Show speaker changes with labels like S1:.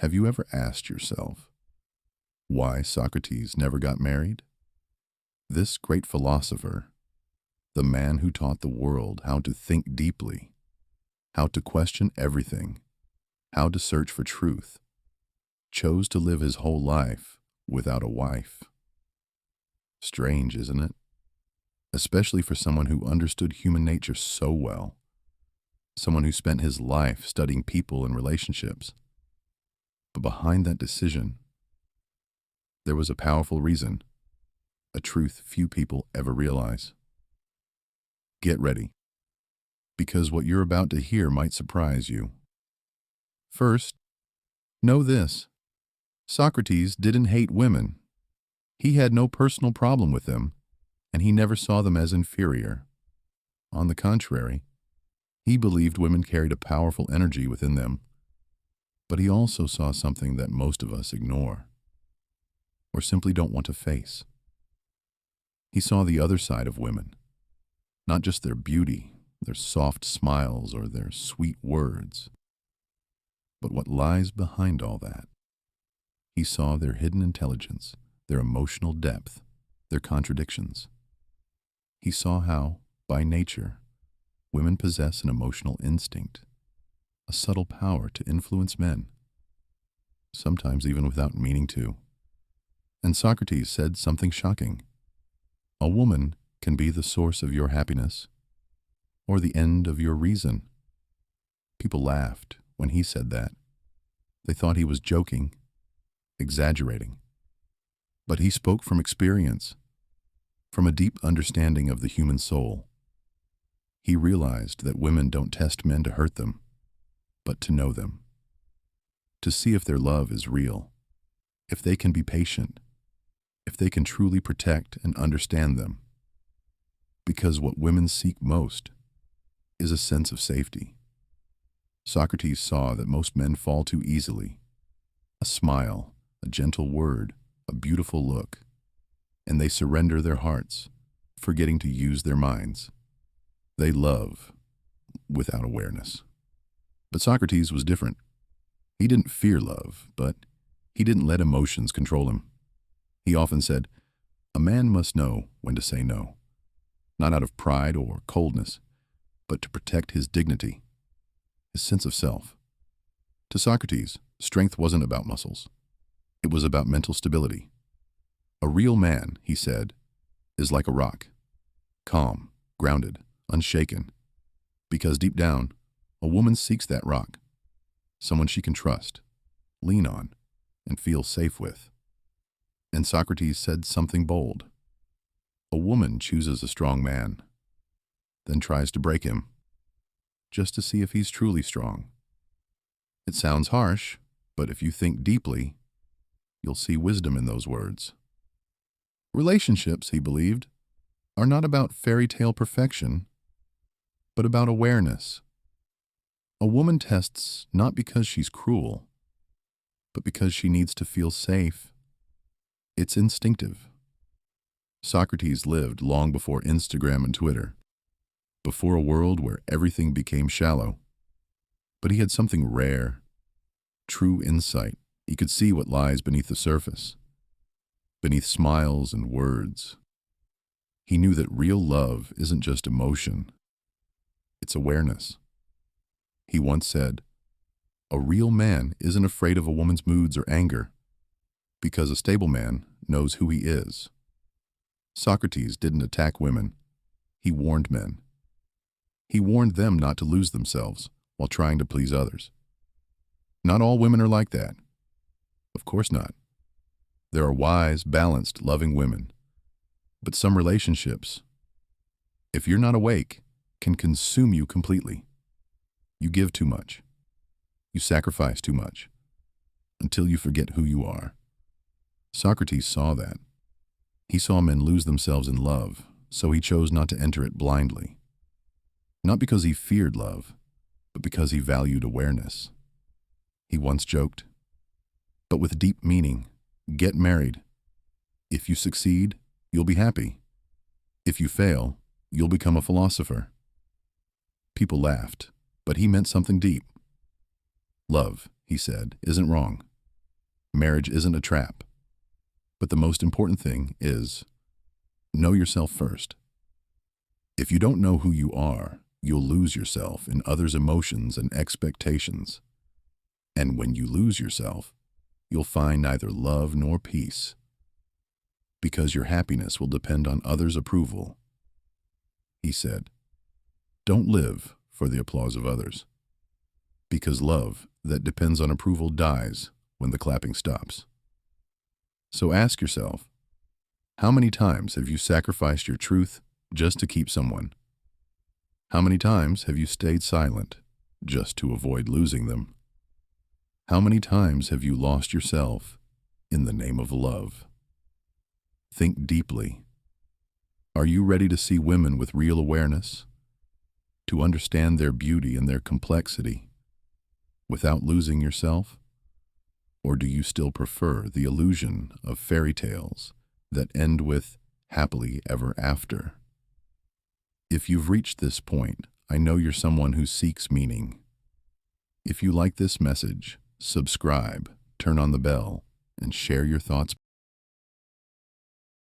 S1: Have you ever asked yourself why Socrates never got married? This great philosopher, the man who taught the world how to think deeply, how to question everything, how to search for truth, chose to live his whole life without a wife. Strange, isn't it? Especially for someone who understood human nature so well, someone who spent his life studying people and relationships. But behind that decision, there was a powerful reason, a truth few people ever realize. Get ready, because what you're about to hear might surprise you. First, know this: Socrates didn't hate women. He had no personal problem with them, and he never saw them as inferior. On the contrary, he believed women carried a powerful energy within them. But he also saw something that most of us ignore, or simply don't want to face. He saw the other side of women, not just their beauty, their soft smiles, or their sweet words, but what lies behind all that. He saw their hidden intelligence, their emotional depth, their contradictions. He saw how, by nature, women possess an emotional instinct, a subtle power to influence men, sometimes even without meaning to. And Socrates said something shocking. A woman can be the source of your happiness or the end of your reason. People laughed when he said that. They thought he was joking, exaggerating. But he spoke from experience, from a deep understanding of the human soul. He realized that women don't test men to hurt them, but to know them, to see if their love is real, if they can be patient, if they can truly protect and understand them. Because what women seek most is a sense of safety. Socrates saw that most men fall too easily. A smile, a gentle word, a beautiful look, and they surrender their hearts, forgetting to use their minds. They love without awareness. But Socrates was different. He didn't fear love, but he didn't let emotions control him. He often said, "A man must know when to say no, not out of pride or coldness, but to protect his dignity, his sense of self." To Socrates, strength wasn't about muscles. It was about mental stability. A real man, he said, is like a rock, calm, grounded, unshaken, because deep down, a woman seeks that rock, someone she can trust, lean on, and feel safe with. And Socrates said something bold. A woman chooses a strong man, then tries to break him, just to see if he's truly strong. It sounds harsh, but if you think deeply, you'll see wisdom in those words. Relationships, he believed, are not about fairy tale perfection, but about awareness. A woman tests not because she's cruel, but because she needs to feel safe. It's instinctive. Socrates lived long before Instagram and Twitter, before a world where everything became shallow. But he had something rare, true insight. He could see what lies beneath the surface, beneath smiles and words. He knew that real love isn't just emotion, it's awareness. He once said, "A real man isn't afraid of a woman's moods or anger, because a stable man knows who he is." Socrates didn't attack women. He warned men. He warned them not to lose themselves while trying to please others. Not all women are like that. Of course not. There are wise, balanced, loving women. But some relationships, if you're not awake, can consume you completely. You give too much. You sacrifice too much, until you forget who you are. Socrates saw that. He saw men lose themselves in love, so he chose not to enter it blindly. Not because he feared love, but because he valued awareness. He once joked, but with deep meaning, get married. If you succeed, you'll be happy. If you fail, you'll become a philosopher. People laughed, but he meant something deep. Love, he said, isn't wrong. Marriage isn't a trap. But the most important thing is know yourself first. If you don't know who you are, you'll lose yourself in others' emotions and expectations. And when you lose yourself, you'll find neither love nor peace, because your happiness will depend on others' approval. He said, "Don't live for the applause of others, because love that depends on approval dies when the clapping stops." So ask yourself, how many times have you sacrificed your truth just to keep someone? How many times have you stayed silent just to avoid losing them? How many times have you lost yourself in the name of love? Think deeply. Are you ready to see women with real awareness, to understand their beauty and their complexity without losing yourself? Or do you still prefer the illusion of fairy tales that end with happily ever after? If you've reached this point, I know you're someone who seeks meaning. If you like this message, subscribe, turn on the bell, and share your thoughts